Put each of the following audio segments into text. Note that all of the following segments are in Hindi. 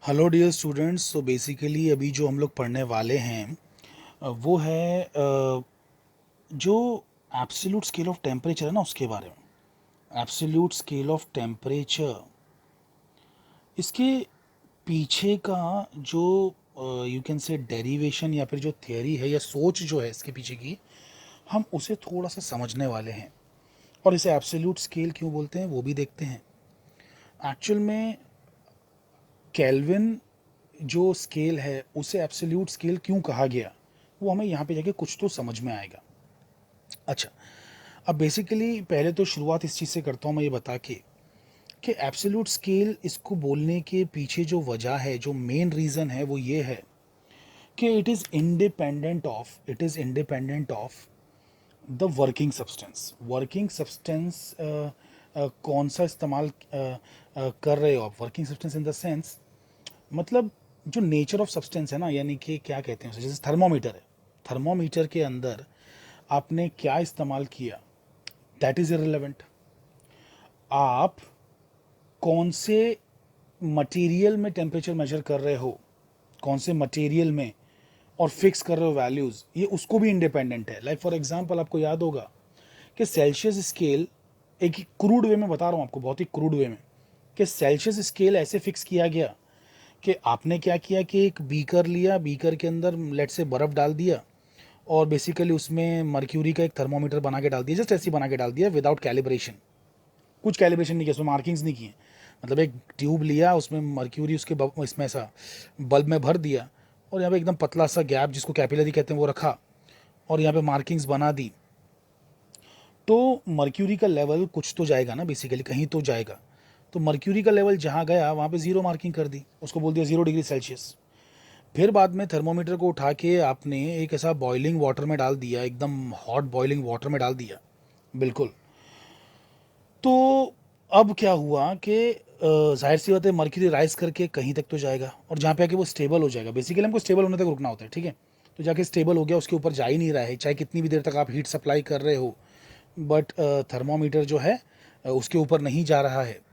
Hello dear students. So basically अभी जो हम लोग पढ़ने वाले हैं वो है जो एब्सोल्यूट स्केल ऑफ टेम्परेचर है ना, उसके बारे में। एब्सोल्यूट स्केल ऑफ टेम्परेचर, इसके पीछे का जो यू कैन से डेरिवेशन या फिर जो थियरी है या सोच जो है इसके पीछे की, हम उसे थोड़ा सा समझने वाले हैं। और इसे एब्सोल्यूट स्केल क्यों बोलते हैं वो भी देखते हैं। एक्चुअल में केल्विन जो स्केल है उसे एब्सोल्यूट स्केल क्यों कहा गया, वो हमें यहाँ पे जाके कुछ तो समझ में आएगा। अच्छा, अब बेसिकली पहले तो शुरुआत इस चीज़ से करता हूँ मैं ये बता के कि एब्सोल्यूट स्केल इसको बोलने के पीछे जो वजह है, जो मेन रीज़न है, वो ये है कि it is independent of the working substance. Working substance कौन सा इस्तेमाल कर रहे हो आप? Working substance in the sense, मतलब जो नेचर ऑफ सब्सटेंस है ना, यानी कि क्या कहते हैं उसे, जैसे थर्मोमीटर है। थर्मोमीटर के अंदर आपने क्या इस्तेमाल किया, दैट इज इररिलेवेंट। आप कौन से मटेरियल में टेम्परेचर मेजर कर रहे हो, कौन से मटेरियल में, और फिक्स कर रहे हो वैल्यूज, ये उसको भी इंडिपेंडेंट है। लाइक फॉर एग्जांपल आपको याद होगा कि सेल्सियस स्केल, एक क्रूड वे में बता रहा हूँ आपको, बहुत ही क्रूड वे में, कि सेल्सियस स्केल ऐसे फिक्स किया गया कि आपने क्या किया कि एक बीकर लिया, बीकर के अंदर लेट से बर्फ़ डाल दिया, और बेसिकली उसमें मर्क्यूरी का एक थर्मोमीटर बना के डाल दिया, जस्ट ऐसे ही बना के डाल दिया विदाउट कैलिब्रेशन। कुछ कैलिब्रेशन नहीं किया, उसमें मार्किंग्स नहीं किए। मतलब एक ट्यूब लिया, उसमें मर्क्यूरी उसके इसमें ऐसा बल्ब में भर दिया, और यहाँ पे एकदम पतला सा गैप जिसको कैपिलरी कहते हैं वो रखा, और यहाँ पे मार्किंग्स बना दी। तो मर्क्यूरी का लेवल कुछ तो जाएगा ना, बेसिकली कहीं तो जाएगा। तो मर्क्यूरी का लेवल जहाँ गया वहाँ पे ज़ीरो मार्किंग कर दी, उसको बोल दिया 0 डिग्री सेल्सियस। फिर बाद में थर्मोमीटर को उठा के आपने एक ऐसा बॉइलिंग वाटर में डाल दिया, एकदम हॉट बॉइलिंग वाटर में डाल दिया, बिल्कुल। तो अब क्या हुआ कि जाहिर सी बात है मर्क्यूरी राइज करके कहीं तक तो जाएगा, और जहाँ पे आके वो स्टेबल हो जाएगा। बेसिकली हमको स्टेबल होने तक रुकना होता है, ठीक है। तो जाके स्टेबल हो गया, उसके ऊपर जा ही नहीं रहा है, चाहे कितनी भी देर तक आप हीट सप्लाई कर रहे हो, बट थर्मोमीटर जो है उसके ऊपर नहीं जा रहा है।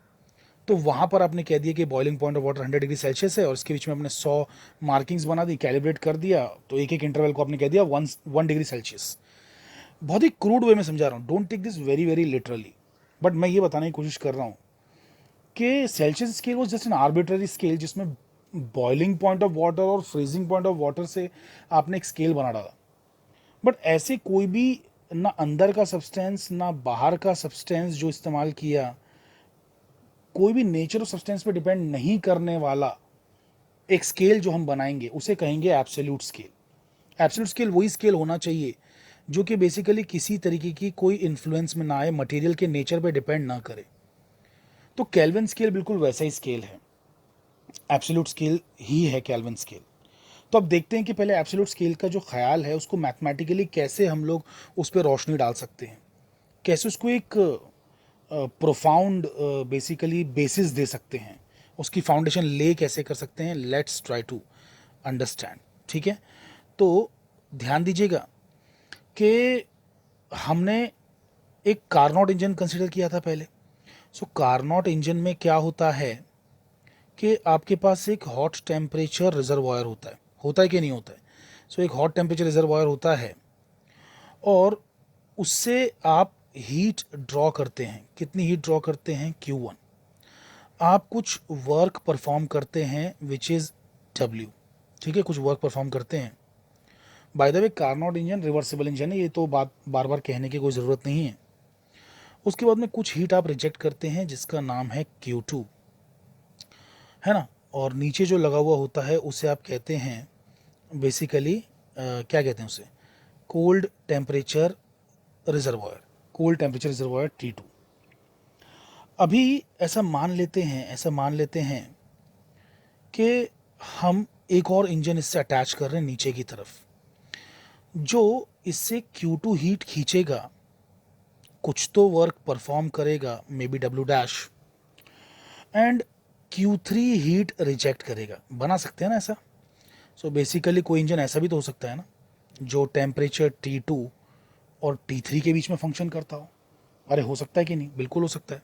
तो वहाँ पर आपने कह दिया कि boiling point of water 100 degree Celsius है, और इसके बीच में आपने 100 मार्किंग्स बना दी, कैलिब्रेट कर दिया। तो एक एक इंटरवल को आपने कह दिया 1 डिग्री सेल्सियस। बहुत ही क्रूड वे में समझा रहा हूँ, don't take this very very literally, but मैं ये बताने की कोशिश कर रहा हूँ कि Celsius scale was just an arbitrary scale, जिसमें बॉइलिंग पॉइंट ऑफ वाटर और फ्रीजिंग पॉइंट ऑफ वाटर से आपने एक स्केल बना डाला। बट ऐसे कोई भी, ना अंदर का सब्सटेंस ना बाहर का सब्सटेंस जो इस्तेमाल किया, कोई भी नेचर ऑफ सब्सटेंस पे डिपेंड नहीं करने वाला एक स्केल जो हम बनाएंगे उसे कहेंगे एब्सोल्यूट स्केल। एब्सोल्यूट स्केल वही स्केल होना चाहिए जो कि बेसिकली किसी तरीके की कोई इन्फ्लुएंस में ना आए, मटेरियल के नेचर पे डिपेंड ना करे। तो केल्विन स्केल बिल्कुल वैसा ही स्केल है, एब्सोल्यूट स्केल ही है केल्विन स्केल। तो अब देखते हैं कि पहले एब्सोल्यूट स्केल का जो ख्याल है उसको मैथमेटिकली कैसे हम लोग उस पर रोशनी डाल सकते हैं, कैसे उसको एक प्रोफाउंड बेसिकली बेसिस दे सकते हैं, उसकी फाउंडेशन ले कैसे कर सकते हैं। लेट्स ट्राई टू अंडरस्टैंड, ठीक है। तो ध्यान दीजिएगा कि हमने एक कारनॉट इंजन कंसिडर किया था पहले। सो कारनॉट इंजन में क्या होता है कि आपके पास एक हॉट टेम्परेचर रिजर्वायर होता है कि नहीं होता है। सो एक हॉट टेम्परेचर रिजर्वायर होता है, और उससे आप हीट ड्रॉ करते हैं। कितनी हीट ड्रॉ करते हैं? Q1। आप कुछ वर्क परफॉर्म करते हैं विच इज़ W, ठीक है, कुछ वर्क परफॉर्म करते हैं। By the way Carnot engine reversible engine है, ये तो बात बार बार कहने की कोई ज़रूरत नहीं है। उसके बाद में कुछ हीट आप रिजेक्ट करते हैं जिसका नाम है Q2, है ना। और नीचे जो लगा हुआ होता है उसे आप कहते हैं बेसिकली क्या कहते हैं उसे, cold temperature reservoir, cold temperature reservoir T2। अभी ऐसा मान लेते हैं कि हम एक और इंजन इससे अटैच कर रहे हैं नीचे की तरफ, जो इससे Q2 हीट खींचेगा, कुछ तो वर्क परफॉर्म करेगा, may be W dash, and Q3 heat reject करेगा। बना सकते हैं ना ऐसा। सो बेसिकली कोई इंजन ऐसा भी तो हो सकता है ना जो टेम्परेचर T2 और T3 के बीच में फंक्शन करता हो। अरे हो सकता है कि नहीं? बिल्कुल हो सकता है।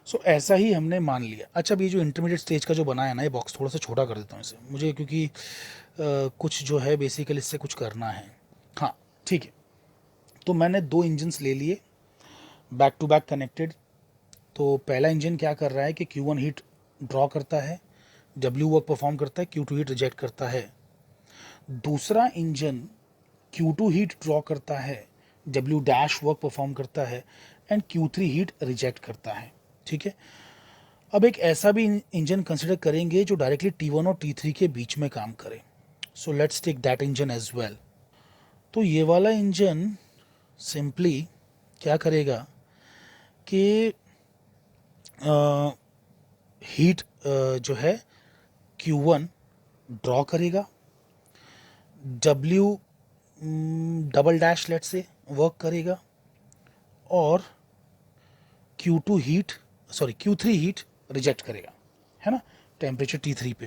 सो ऐसा ही हमने मान लिया। अच्छा, अब ये जो इंटरमीडिएट स्टेज का जो बनाया ना, ये बॉक्स थोड़ा सा छोटा कर देता हूँ इसे मुझे, क्योंकि कुछ जो है बेसिकली इससे कुछ करना है। हाँ ठीक है, तो मैंने दो इंजन्स ले लिए बैक टू बैक कनेक्टेड। तो पहला इंजन क्या कर रहा है कि Q1 हीट ड्रॉ करता है, W वर्क परफॉर्म करता है, Q2 हीट रिजेक्ट करता है। दूसरा इंजन Q2 हीट ड्रॉ करता है, W डैश वर्क परफॉर्म करता है एंड Q3 हीट रिजेक्ट करता है। ठीक है, अब एक ऐसा भी इंजन कंसिडर करेंगे जो डायरेक्टली T1 और T3 के बीच में काम करे। So let's take that engine as well. तो ये वाला इंजन सिंपली क्या करेगा कि हीट जो है Q1 ड्रॉ करेगा, W डबल डैश लेट से वर्क करेगा और Q2 heat Q3 heat reject करेगा, है ना, टेम्परेचर T3 पे।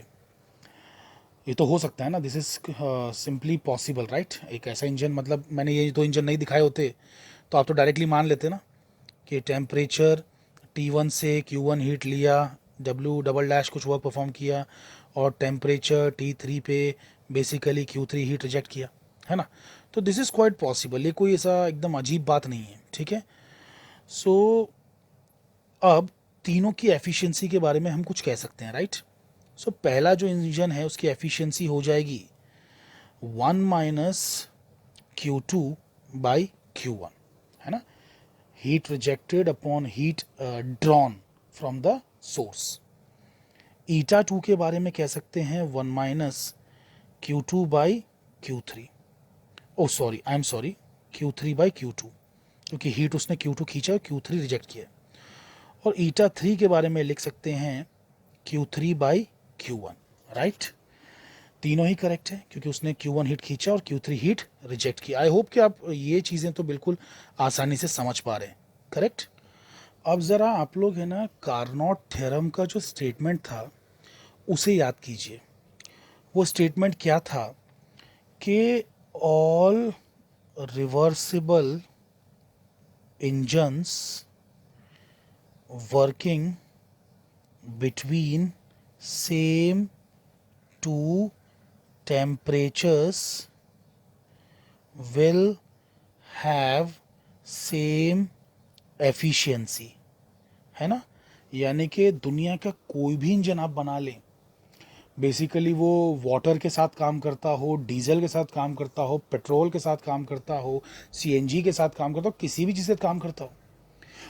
ये तो हो सकता है ना, this is simply possible right. एक ऐसा इंजन, मतलब मैंने ये दो इंजन नहीं दिखाए होते तो आप तो डायरेक्टली मान लेते ना कि टेम्परेचर T1 से Q1 हीट लिया, W डबल डैश कुछ वर्क परफॉर्म किया और टेम्परेचर T3 पे बेसिकली Q3 हीट रिजेक्ट किया, है ना। तो दिस इज़ क्वाइट पॉसिबल, ये कोई ऐसा एकदम अजीब बात नहीं है। ठीक है, सो अब तीनों की एफिशिएंसी के बारे में हम कुछ कह सकते हैं राइट। सो पहला जो इंजन है उसकी एफिशिएंसी हो जाएगी 1 माइनस Q2/Q1, है ना, heat rejected upon heat drawn from the source। ईटा 2 के बारे में कह सकते हैं 1 minus Q2/Q3, oh sorry I am sorry Q3/Q2, क्योंकि हीट उसने Q2 खींचा और Q3 रिजेक्ट किया। और ईटा 3 के बारे में लिख सकते हैं Q3/Q1, राइट। तीनों ही करेक्ट है क्योंकि उसने Q1 हीट खींचा और Q3 हीट रिजेक्ट किया। आई होप कि आप ये चीज़ें तो बिल्कुल आसानी से समझ पा रहे हैं, करेक्ट। अब ज़रा आप लोग है ना कार्नोट थ्योरम का जो स्टेटमेंट था उसे याद कीजिए। वो स्टेटमेंट क्या था कि all reversible engines working between same two temperatures will have same efficiency, है ना। यानी कि दुनिया का कोई भी इंजन आप बना लें, बेसिकली वो वाटर के साथ काम करता हो, डीजल के साथ काम करता हो, पेट्रोल के साथ काम करता हो, सीएनजी के साथ काम करता हो, किसी भी चीज़ से काम करता हो,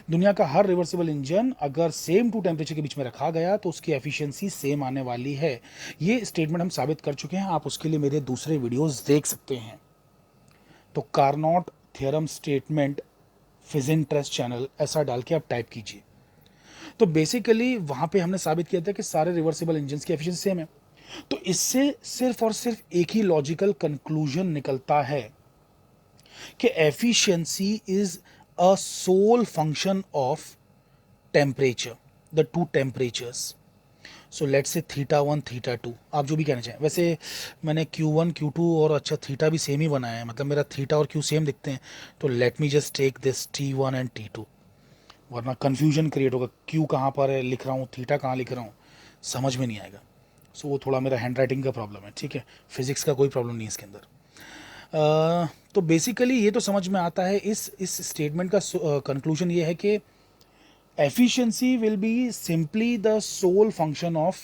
दुनिया का हर रिवर्सिबल इंजन अगर सेम टू टेम्परेचर के बीच में रखा गया तो उसकी एफिशिएंसी सेम आने वाली है। ये स्टेटमेंट हम साबित कर चुके हैं, आप उसके लिए मेरे दूसरे वीडियोस देख सकते हैं। तो कार्नोट थ्योरम स्टेटमेंट फिजिंट्रेस्ट चैनल ऐसा डाल के आप टाइप कीजिए। तो बेसिकली वहां पे हमने साबित किया था कि सारे रिवर्सिबल इंजन की एफिशिएंसी सेम है। तो इससे सिर्फ और सिर्फ एक ही लॉजिकल कंक्लूजन निकलता है कि efficiency is a sole function of temperature, the two temperatures. So let's say θ1 θ2, आप जो भी कहना चाहें। वैसे मैंने Q1 Q2 और अच्छा थीटा भी सेम ही बनाया है, मतलब मेरा थीटा और Q सेम दिखते हैं। तो let me just take this T1 and T2, वरना कन्फ्यूजन क्रिएट होगा, Q कहाँ पर है लिख रहा हूँ, थीटा कहाँ लिख रहा हूँ, समझ में नहीं आएगा। सो वो थोड़ा मेरा हैंड राइटिंग का प्रॉब्लम है, ठीक है, फिजिक्स का कोई प्रॉब्लम नहीं है इसके अंदर। तो बेसिकली ये तो समझ में आता है, इस स्टेटमेंट का कंक्लूजन ये है कि efficiency will be simply the sole function of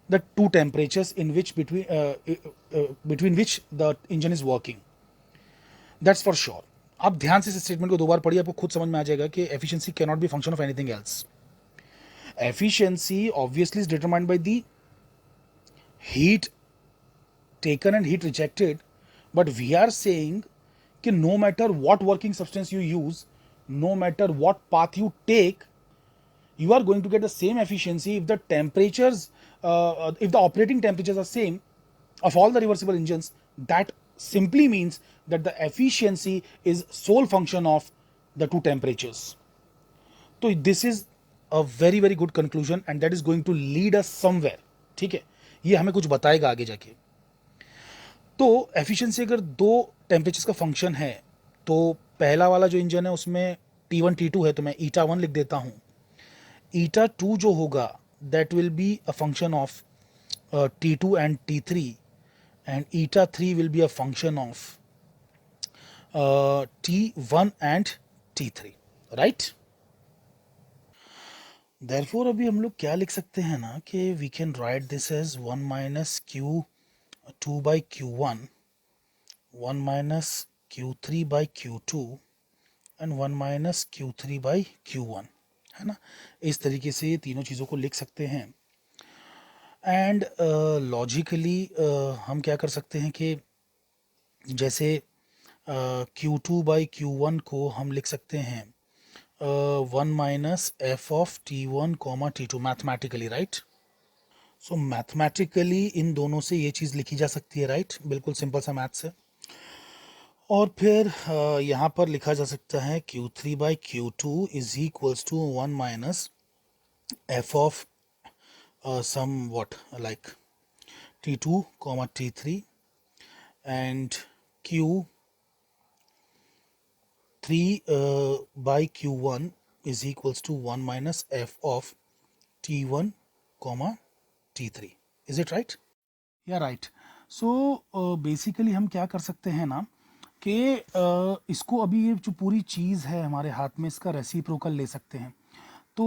the two temperatures in which between which the engine is working, that's for sure। आप ध्यान से इस स्टेटमेंट को दो बार पढ़िए, आपको खुद समझ में आ जाएगा कि efficiency cannot be function of anything else। efficiency obviously is determined by the heat taken and heat rejected, but we are saying कि no matter what working substance you use, no matter what path you take, you are going to get the same efficiency if the temperatures, if the operating temperatures are same of all the reversible engines. That simply means that the efficiency is sole function of the two temperatures। तो this is a very very good conclusion and that is going to lead us somewhere। ठीक है, ये हमें कुछ बताएगा आगे जाके। तो एफिशिएंसी अगर दो टेम्परेचर्स का फंक्शन है तो पहला वाला जो इंजन है उसमें T1 T2 है, तो मैं ईटा 1 लिख देता हूँ। ईटा टू जो होगा that will be a function of T2 and T3, and eta 3 will be a function of T1 and T3, right? Therefore अभी हम लोग क्या लिख सकते हैं ना कि we can write this as 1 minus Q2 by Q1, 1 minus Q3 by Q2 and 1 minus Q3 by Q1, है ना? इस तरीके से ये तीनों चीज़ों को लिख सकते हैं. एंड लॉजिकली हम क्या कर सकते हैं कि जैसे Q2 बाई Q1 को हम लिख सकते हैं 1 minus F of T1 comma T2 mathematically, right? So mathematically इन दोनों से ये चीज़ लिखी जा सकती है, राइट? बिल्कुल सिंपल सा मैथ्स है. और फिर यहाँ पर लिखा जा सकता है Q3 by Q2 is equals to 1 minus F of somewhat like T2 comma T3 and Q3 by Q1 is equals to 1 minus f of T1 comma T3. Is it right? Yeah, right. So basically हम क्या कर सकते हैं ना कि इसको अभी ये जो पूरी चीज़ है हमारे हाथ में इसका रेसिप्रोकल ले सकते हैं. तो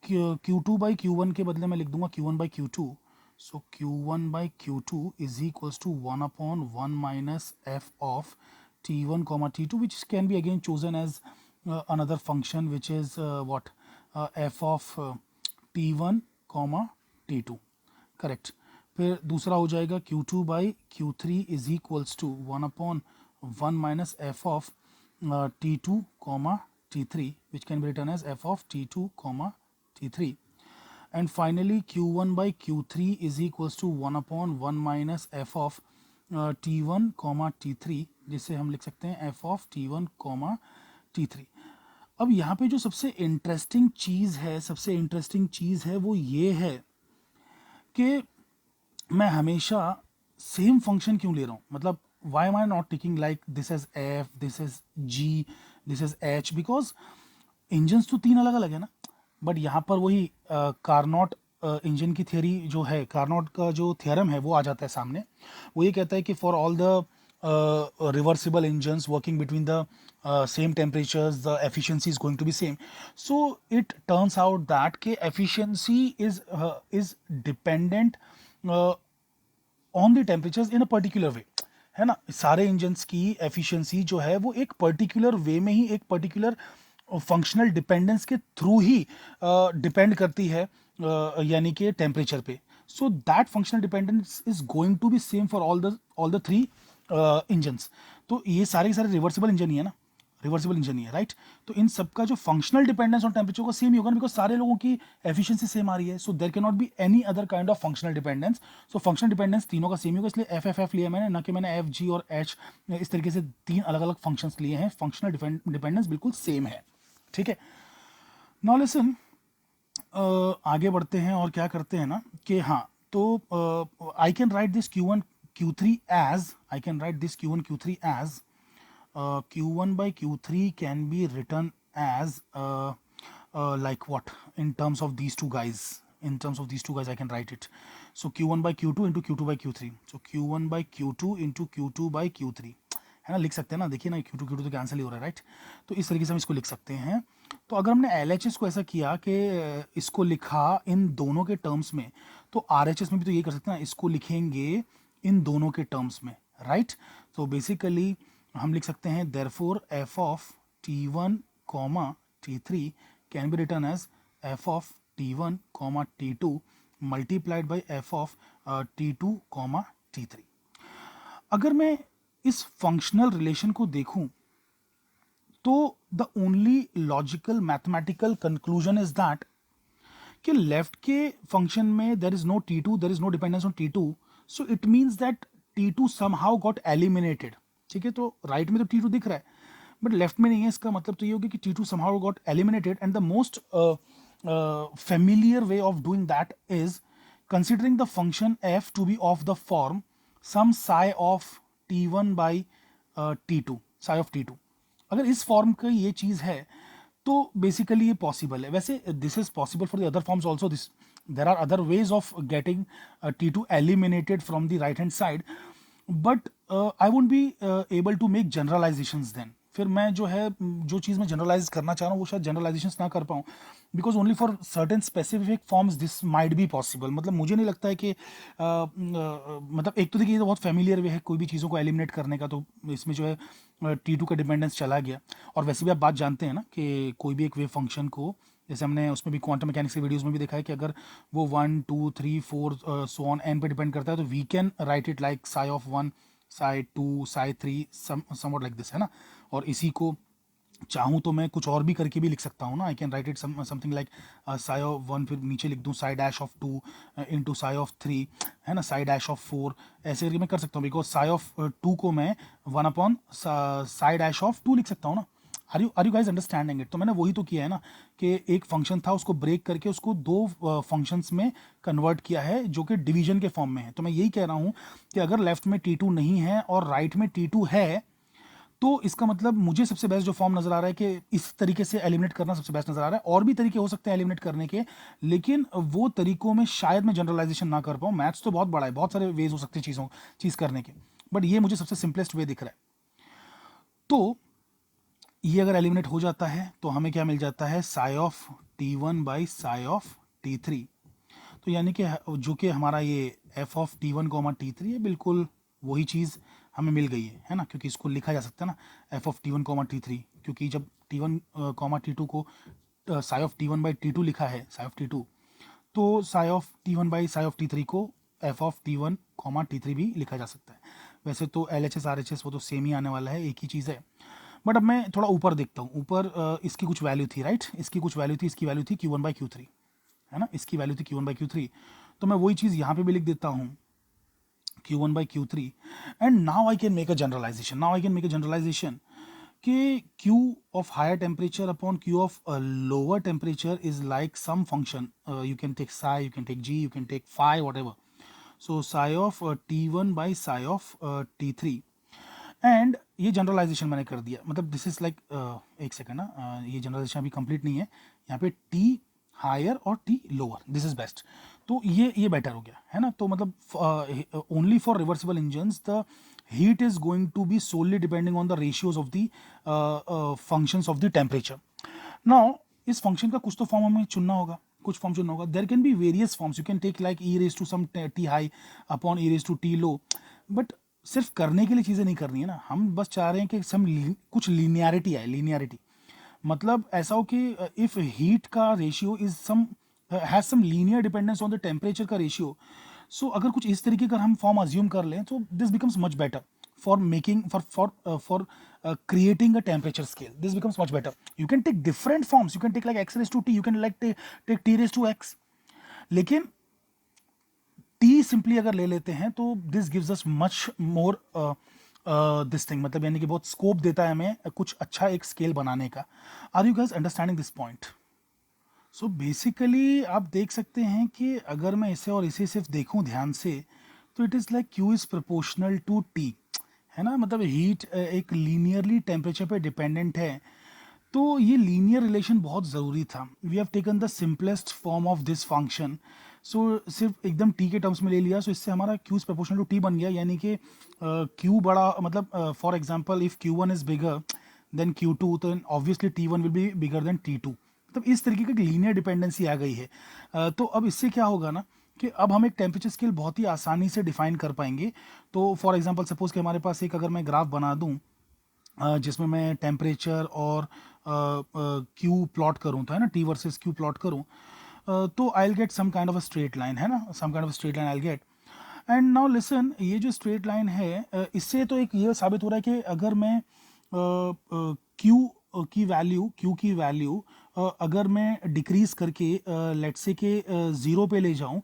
Q2 बाई Q1 के बदले मैं लिख दूंगा Q1 by Q2. So Q1 by Q2 is equals to 1 upon 1 minus f of T1 comma T2, which can be again chosen as another function, which is what f of T1 comma T2, correct. फिर दूसरा हो जाएगा Q2 by Q3 is equals to 1 upon 1 minus f of T2 comma T3, which can be written as f of T2 comma T3. And finally Q1 by Q3 is equals to 1 upon 1 minus f of T1 comma T3, जिसे हम लिख सकते हैं f of T1 comma T3. अब यहाँ पे जो सबसे इंटरेस्टिंग चीज़ है वो ये है कि मैं हमेशा सेम फंक्शन क्यों ले रहा हूँ. मतलब why am I not taking like this as f, this as g, this as h, because engines तो तीन अलग अलग है ना. बट यहाँ पर वही कार्नोट इंजन की थियरी जो है, कार्नोट का जो थियरम है वो आ जाता है सामने. वो ये कहता है कि for all the reversible engines working between the same temperatures the efficiency is going to be same. So it turns out that के efficiency is dependent on the temperatures in a particular way, है ना. सारे इंजन्स की एफिशिएंसी जो है वो एक पर्टिकुलर वे में ही, एक पर्टिकुलर फंक्शनल डिपेंडेंस के थ्रू ही डिपेंड करती है, यानी कि टेम्परेचर पे. So that functional dependence is going to be same for all the three engines. तो ये सारे रिवर्सिबल इंजन ही है ना, रिवर्सिबल इंजन ही है, राइट. तो इन सबका जो फंक्शनल डिपेंडेंस ऑन टेम्परेचर का सेम ही होगा, बिकॉज सारे लोगों की एफिशिएंसी सेम आ रही है. So there can not be any other kind of functional dependence. So functional dependence तीनों का सेम ही होगा, इसलिए एफ एफ एफ लिया मैंने, ना कि मैंने एफ जी और एच इस तरीके से तीन अलग अलग फंक्शंस लिए हैं. फंक्शनल डिपेंडेंस बिल्कुल सेम है, ठीक है. नाउ लिसन, आगे बढ़ते हैं और क्या करते हैं ना कि हाँ, तो I can write this Q1 Q3 as, I can write this Q1 Q3 as Q1 by Q3 can be written as like what, in terms of these two guys, I can write it. So Q1 by Q2 into Q2 by Q3. So Q1 by Q2 into Q2 by Q3, है ना. लिख सकते हैं ना, देखिए ना, Q2 Q2 तो कैंसिल ही हो रहा है, राइट. तो इस तरीके से हम इसको लिख सकते हैं. तो अगर हमने LHS को ऐसा किया कि इसको लिखा इन दोनों के टर्म्स में, तो RHS में भी तो ये कर सकते हैं ना, इसको लिखेंगे इन दोनों के टर्म्स में, राइट. तो बेसिकली हम लिख सकते हैं therefore f of T1 comma T3 can be written as f of T1 comma T2 multiplied by f of T2 comma T3. अगर मैं इस फंक्शनल रिलेशन को देखूं तो the only logical mathematical conclusion is that कि लेफ्ट के फंक्शन में there is no T2, there is no dependence on T2, so it means that T2 somehow got eliminated. ठीक है, तो राइट में तो T2 दिख रहा है बट लेफ्ट में नहीं है. इसका मतलब तो ये होगा कि T2 somehow got eliminated, and the most familiar way of doing that is considering the function f to be of the form some psi of T1 by T2, psi of T2. अगर इस फॉर्म का ये चीज़ है तो बेसिकली ये पॉसिबल है। वैसे this is possible for the other forms also, this there are other ways of getting T2 eliminated from the right hand side, but I won't be able to make generalisations then. फिर मैं जो है जो चीज़ मैं जनरलाइज करना चाह रहा हूँ वो शायद जनरलाइजेशंस ना कर पाऊँ, because only for certain specific forms this might be possible. मतलब मुझे नहीं लगता है कि मतलब एक तो देखिए ये तो बहुत फेमिलियर वे है कोई भी चीज़ों को एलिमिनेट करने का, तो इसमें जो है T2 का डिपेंडेंस चला गया। और वैसे भी आप बात जानते हैं ना कि कोई भी एक वेव फंक्शन को, जैसे हमने उसमें भी क्वांटम मैकेनिक्स की वीडियोस में भी देखा है कि अगर वो 1 2 3 4 सो ऑन एन पे डिपेंड करता है, तो we can write it like psi of 1 psi 2 psi 3 somewhat like this, है ना। और इसी को चाहूँ तो मैं कुछ और भी करके भी लिख सकता हूँ ना, I can write it something like psi of 1, फिर नीचे लिख दूँ Sai dash of 2 into sigh of 3, है ना, साई डैश ऑफ 4, ऐसे करके मैं कर सकता हूँ, बिकॉज साई ऑफ 2 को मैं 1 अपॉन साई डैश ऑफ 2 लिख सकता हूँ ना। Are you guys understanding it? तो मैंने वही तो किया है ना, कि एक फंक्शन था उसको ब्रेक करके उसको दो फंक्शंस में कन्वर्ट किया है जो कि डिवीजन के फॉर्म में है। तो मैं यही कह रहा हूँ कि अगर लेफ्ट में T2 नहीं है और राइट में T2 है, तो इसका मतलब मुझे सबसे बेस्ट जो फॉर्म नजर आ रहा है कि इस तरीके से एलिमिनेट करना सबसे बेस्ट नजर आ रहा है। और भी तरीके हो सकते हैं एलिमिनेट करने के, लेकिन वो तरीकों में शायद मैं जनरलाइजेशन ना कर पाऊँ। मैथ्स तो बहुत बड़ा है, बहुत सारे वेज हो सकते हैं चीज़ करने के, बट ये मुझे सबसे सिंपलेस्ट वे दिख रहा है। तो ये अगर एलिमिनेट हो जाता है तो हमें क्या मिल जाता है, sigh of T1 by sigh of T3। तो यानी कि जो कि हमारा ये F of T1 comma T3 है, बिल्कुल वही चीज़ हमें मिल गई है ना, क्योंकि इसको लिखा जा सकता है ना F of T1 comma T3, क्योंकि जब T1 कॉमा T2 को sigh of T1 by T2 लिखा है, साई ऑफ T2, तो sigh of T1 by sigh of T3 को F of T1 comma T3 भी लिखा जा सकता है। वैसे तो LHS RHS वो तो सेम ही आने वाला है, एक ही चीज़ है। बट अब मैं थोड़ा ऊपर देखता हूँ, ऊपर इसकी कुछ वैल्यू थी, राइट, इसकी कुछ वैल्यू थी, इसकी वैल्यू थी Q1 बाई Q3, है ना, इसकी वैल्यू थी Q1 बाई Q3। तो मैं वही चीज़ यहाँ पे भी लिख देता हूँ, Q1 by Q3, and now I can make a generalisation कि Q of higher temperature upon Q of lower temperature is like some function. You can take psi, you can take g, you can take phi, whatever. So psi of T1 by psi of T3, and ये जनरलाइजेशन मैंने कर दिया। मतलब दिस इज लाइक, एक सेकंड ना, ये जनरलाइजेशन अभी कंप्लीट नहीं है, यहाँ पे T हायर और T lower, this is best. तो ये बेटर हो गया, है ना। तो मतलब only for reversible engines the heat is going to be solely depending on the ratios of the functions of the temperature. Now इस फंक्शन का कुछ तो फॉर्म हमें चुनना होगा, कुछ फॉर्म चुनना होगा। There can be various forms, you can take like e raise to some T high upon e raise to T low, but सिर्फ करने के लिए चीज़ें नहीं करनी है ना, हम बस चाह रहे हैं कि कुछ लीनियरिटी आए, लीनियरिटी। मतलब ऐसा हो कि इफ हीट का ratio is some has some linear dependence on the temperature का रेशियो, सो अगर कुछ इस तरीके का हम फॉर्म अज्यूम कर लें तो this becomes much better for making for creating a temperature scale. This becomes much better. You can take different forms, you can take like x raised to t, you can like take t raised to x, लेकिन टी सिंपली अगर ले लेते हैं तो this gives us much more this thing, मतलब यानी कि बहुत स्कोप देता है हमें कुछ अच्छा एक स्केल बनाने का। Are you guys understanding this point? So basically आप देख सकते हैं कि अगर मैं इसे और इसे सिर्फ देखूं ध्यान से, तो it is like Q is proportional to T, है ना। मतलब हीट एक लीनियरली टेम्परेचर पे डिपेंडेंट है, तो ये लीनियर रिलेशन बहुत ज़रूरी था। We have taken the simplest form of this function, so सिर्फ एकदम टी के टर्म्स में ले लिया, सो इससे हमारा Q is proportional to T बन गया, यानी कि Q बड़ा, मतलब for example if Q1 is bigger than Q2, तो obviously T1 will be bigger than T2। मतलब इस तरीके की लीनियर डिपेंडेंसी आ गई है। तो अब इससे क्या होगा ना कि अब हम एक टेम्परेचर स्केल बहुत ही आसानी से डिफाइन कर पाएंगे। तो फॉर एग्जांपल सपोज कि हमारे पास एक अगर मैं ग्राफ बना दूं जिसमें मैं टेम्परेचर और क्यू प्लॉट करूँ, तो है ना, टी वर्सेस क्यू प्लॉट करूँ, तो I will get some kind of a straight line, है ना, some kind of straight line I will get. And now listen, ये जो स्ट्रेट लाइन है इससे तो एक ये साबित हो रहा है कि अगर मैं क्यू की वैल्यू अगर मैं डिक्रीज करके लेट से के ज़ीरो पे ले जाऊं,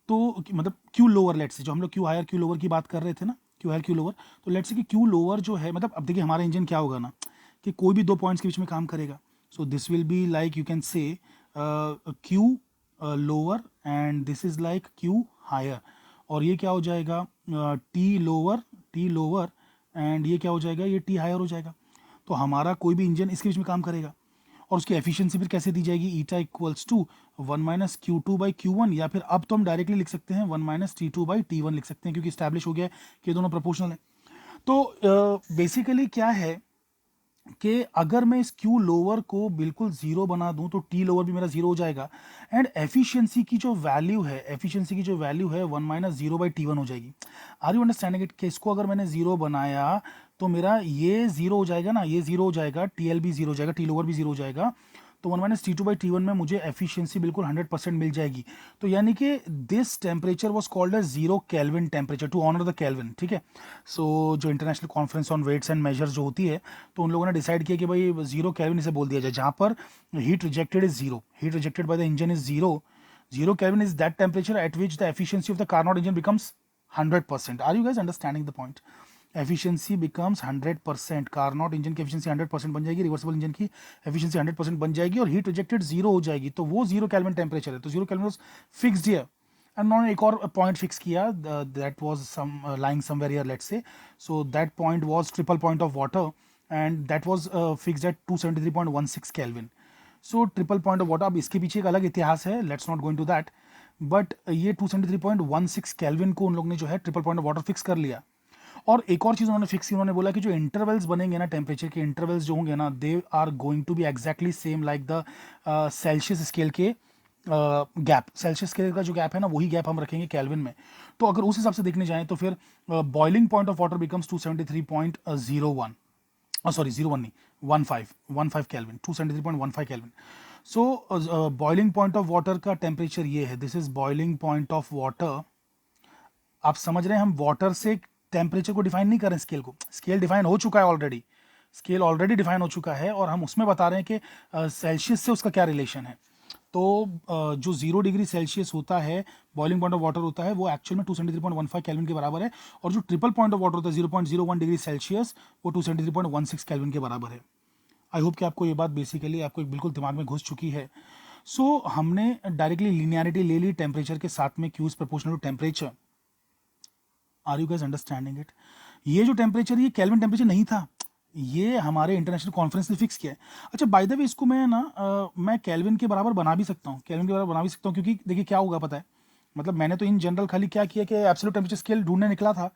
तो मतलब क्यू लोअर, लेट से जो हम लोग क्यू हायर क्यू लोअर की बात कर रहे थे ना, क्यू हायर क्यू लोअर, तो लेट से कि क्यू लोअर जो है, मतलब अब देखिए हमारा इंजन क्या होगा ना कि कोई भी दो पॉइंट्स के बीच में काम करेगा। So this will be like, you can say Q lower and this is like Q higher, और ये क्या हो जाएगा टी लोअर एंड ये क्या हो जाएगा, ये टी हायर हो जाएगा। तो हमारा कोई भी इंजन इसके बीच में काम करेगा, और उसकी एफिशिएंसी फिर कैसे दी जाएगी, ईटा इक्वल्स टू 1 माइनस Q2/Q1, या फिर अब तो हम डायरेक्टली लिख सकते हैं 1 माइनस T2/T1 लिख सकते हैं, क्योंकि स्टैब्लिश हो गया है कि ये दोनों प्रोपोर्शनल है। तो बेसिकली क्या है कि अगर मैं इस Q लोअर को बिल्कुल जीरो बना दूं तो T लोअर भी मेरा जीरो हो जाएगा, एंड एफिशिएंसी की जो वैल्यू है, एफिशिएंसी की जो वैल्यू है 1 माइनस 0/T1 हो जाएगी। आर यू अंडरस्टैंडिंग इट, कि इसको अगर मैंने जीरो बनाया तो मेरा ये जीरो हो जाएगा ना, ये जीरो हो जाएगा, TL भी जीरो हो जाएगा, T लोअर भी जीरो हो जाएगा, तो 1 माइनस T2/T1 में मुझे एफिशिएंसी बिल्कुल 100% मिल जाएगी। तो यानी कि this temperature was called as 0 kelvin temperature to honour the Kelvin, ठीक है। सो जो international conference on weights and measures जो होती है, तो उन लोगों ने डिसाइड किया कि भाई 0 केल्विन इसे बोल दिया जाए, जहां पर heat rejected is zero, heat rejected by the engine is zero, 0 kelvin is that temperature at which the efficiency of the Carnot engine becomes 100%। Are you guys understanding the point, efficiency becomes 100%, Carnot engine की एफिशिएंसी 100% बन जाएगी, रिवर्सिबल इंजन की एफिशिएंसी 100% बन जाएगी, और हीट रिजेक्टेड जीरो हो जाएगी, तो वो 0 केल्विन टेम्परेचर है। तो 0 kelvin was fixed here, and उन्होंने एक और पॉइंट फिक्स किया, that was some lying somewhere here, let's say, so that point was triple point of water, and that was fixed at 273.16 kelvin. So triple point of water, अब इसके पीछे एक अलग इतिहास है, let's not go into that, but ये 273.16 केल्विन को उन लोग ने जो है triple point of water fix कर लिया। और एक और चीज उन्होंने फिक्स की, उन्होंने बोला कि जो इंटरवल्स बनेंगे ना, टेम्परेचर के इंटरवल्स जो होंगे ना, they are going to be exactly same like the Celsius scale के गैप, सेल्सियस स्केल का जो गैप है ना, वही गैप हम रखेंगे केल्विन में। तो अगर उस हिसाब से देखने जाएं तो फिर boiling point of water becomes 273.01, sorry 01 नहीं, 15 kelvin, 273.15 kelvin. So boiling point of water का टेम्परेचर ये है, this is boiling point of water. आप समझ रहे हैं, हम वाटर से टेम्परेचर को डिफाइन नहीं कर रहे हैं, स्केल को, स्केल डिफाइन हो चुका है ऑलरेडी, स्केल ऑलरेडी डिफाइन हो चुका है, और हम उसमें बता रहे हैं कि सेल्सियस से उसका क्या रिलेशन है। तो जो 0 डिग्री सेल्सियस होता है, बॉइलिंग पॉइंट ऑफ वाटर होता है, वो एक्चुअल में 273.15 केल्विन के बराबर है, और जो ट्रिपल पॉइंट ऑफ वाटर होता है 0.01 डिग्री सेल्सियस, वो 273.16 केल्विन के बराबर है। आई होप कि आपको ये बात बेसिकली आपको बिल्कुल दिमाग में घुस चुकी है। सो हमने डायरेक्टली लिनियरिटी ले ली टेम्परेचर के साथ में, Q is proportional to temperature. Are you guys understanding it, ये जो टेम्परेचर, ये केल्विन टेम्परेचर नहीं था, ये हमारे इंटरनेशनल कॉन्फ्रेंस ने फिक्स किया है। अच्छा, बाय द वे, इसको मैं ना मैं केल्विन के बराबर बना भी सकता हूँ, केल्विन के बराबर बना भी सकता हूँ, क्योंकि देखिए क्या होगा पता है, मतलब मैंने तो इन जनरल खाली क्या किया कि एब्सोल्यूट टेम्परेचर स्केल ढूंढने निकला था,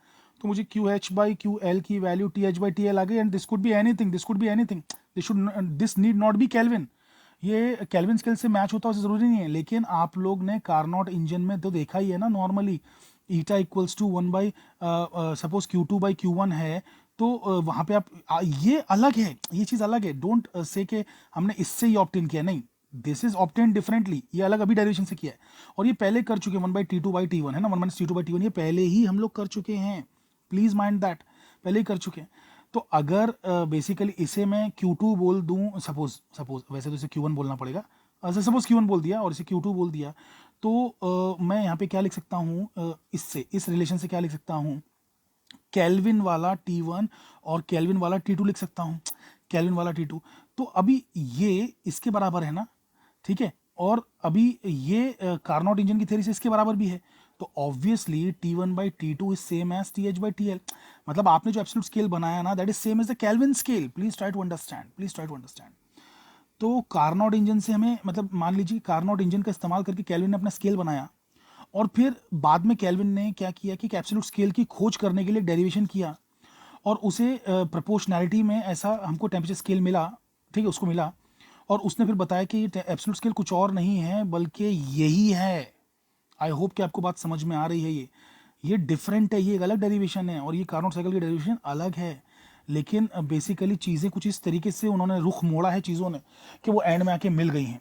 तो मुझे QH/QL की वैल्यू TH/TL आ गई, and this could be anything, this could be anything, this need not be kelvin. ये केल्विन स्केल से मैच होता है जरूरी नहीं है, लेकिन आप लोग ने कार्नोट इंजन में तो देखा ही है ना, normally eta equals to 1 by suppose Q2/Q1 है, तो वहां पे आप ये अलग है, ये चीज अलग है, डोंट से के हमने इससे ही ऑप्टेन किया, नहीं, दिस इज ऑप्टेन डिफरेंटली, ये अलग अभी डेरिवेशन से किया है, और ये पहले कर चुके हैं 1/T2/T1 है ना, 1 माइनस T2/T1, ये पहले ही हम लोग कर चुके हैं, प्लीज माइंड दैट, पहले ही कर चुके हैं। तो अगर बेसिकली इसे मैं Q2 बोल दूं, सपोज सपोज वैसे तो इसे Q1 बोलना पड़ेगा, सपोज Q1 बोल दिया और इसे Q2 बोल दिया, तो मैं यहाँ पे क्या लिख सकता हूँ, इससे इस रिलेशन से क्या लिख सकता हूँ, केल्विन वाला T1 और केल्विन वाला T2 लिख सकता हूँ, केल्विन वाला T2। तो अभी ये इसके बराबर है ना, ठीक है, और अभी ये कार्नोट इंजन की थ्योरी से इसके बराबर भी है, तो obviously T1/T2 is same as TH/TL, मतलब आपने जो एब्सोल्यूट स्केल बनाया ना, that is same as the kelvin scale, please try to understand, please try to understand. तो कार्नोट इंजन से हमें, मतलब मान लीजिए कार्नोट इंजन का इस्तेमाल करके केल्विन ने अपना स्केल बनाया, और फिर बाद में केल्विन ने क्या किया कि एब्सोल्यूट स्केल की खोज करने के लिए डेरिवेशन किया, और उसे प्रोपोर्शनैलिटी में ऐसा हमको टेम्परेचर स्केल मिला, ठीक है, उसको मिला, और उसने फिर बताया कि एब्सोल्यूट स्केल कुछ और नहीं है बल्कि यही है। आई होप कि आपको बात समझ में आ रही है, ये डिफरेंट है, ये एक अलग डेरिवेशन है, और ये कार्नोट साइकिल की डेरिवेशन अलग है, लेकिन बेसिकली चीज़ें कुछ इस तरीके से उन्होंने रुख मोड़ा है चीज़ों ने कि वो एंड में आके मिल गई हैं।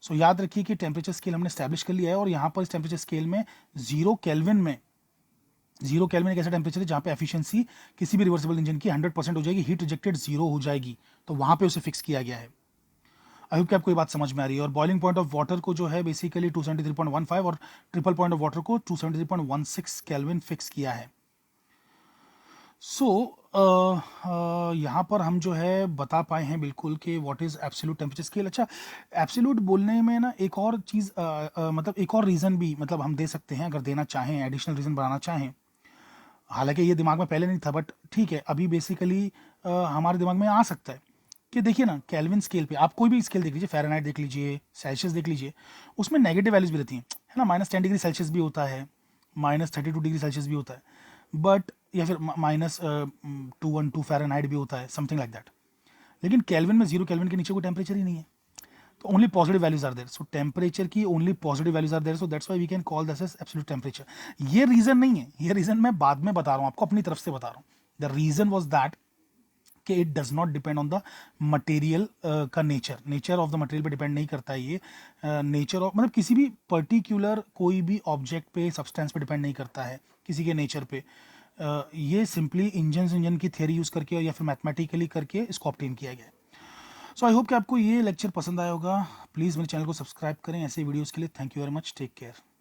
सो याद रखिए कि टेम्परेचर स्केल हमने स्टैब्लिश कर लिया है, और यहाँ पर इस टेम्परेचर स्केल में 0 केल्विन में, 0 केल्विन एक ऐसा टेम्परेचर है जहाँ पे एफिशिएंसी किसी भी रिवर्सिबल इंजन की 100% हो जाएगी, हीट रिजेक्टेड 0 हो जाएगी, तो वहाँ पे उसे फिक्स किया गया है। आई होप कि आपको ये बात समझ में आ रही है। और बॉइलिंग पॉइंट ऑफ वाटर को जो है बेसिकली 273.15 और ट्रिपल पॉइंट ऑफ वाटर को 273.16 केल्विन फिक्स किया है। सो यहाँ पर हम जो है बता पाए हैं बिल्कुल कि what is absolute temperature scale. अच्छा, एब्सोल्यूट बोलने में ना एक और चीज़, मतलब एक और रीज़न भी मतलब हम दे सकते हैं, अगर देना चाहें, एडिशनल रीज़न बनाना चाहें, हालांकि ये दिमाग में पहले नहीं था, बट ठीक है, अभी बेसिकली हमारे दिमाग में आ सकता है कि देखिए ना, केल्विन स्केल पे आप कोई भी स्केल देख लीजिए, फ़ारेनहाइट देख लीजिए, सेल्सियस देख लीजिए, उसमें नेगेटिव वैल्यूज़ भी रहती हैं, है ना। -10 डिग्री सेल्सियस भी होता है, -32 डिग्री सेल्सियस भी होता है, बट या फिर -212 फ़ारेनहाइट भी होता है, समथिंग लाइक दैट। लेकिन केल्विन में 0 केल्विन के नीचे कोई टेम्परेचर ही नहीं है, तो only positive values are there. So temperature की only positive values are there, so that's why we can call this as absolute temperature. ये रीजन नहीं है, ये रीजन मैं बाद में बता रहा हूँ आपको, अपनी तरफ से बता रहा हूँ। द रीजन वॉज दैट कि it does not depend on the material का नेचर ऑफ द मटेरियल पे डिपेंड नहीं करता है ये। नेचर ऑफ मतलब किसी भी पर्टिकुलर कोई भी ऑब्जेक्ट पे, सब्सटेंस पे डिपेंड नहीं करता है, किसी के नेचर पे। ये सिंपली इंजन की थियरी यूज़ करके या फिर मैथमेटिकली करके इसको ऑब्टेन किया गया है। सो आई होप कि आपको ये लेक्चर पसंद आया होगा। प्लीज़ मेरे चैनल को सब्सक्राइब करें ऐसे वीडियोज़ के लिए। Thank you very much, take care.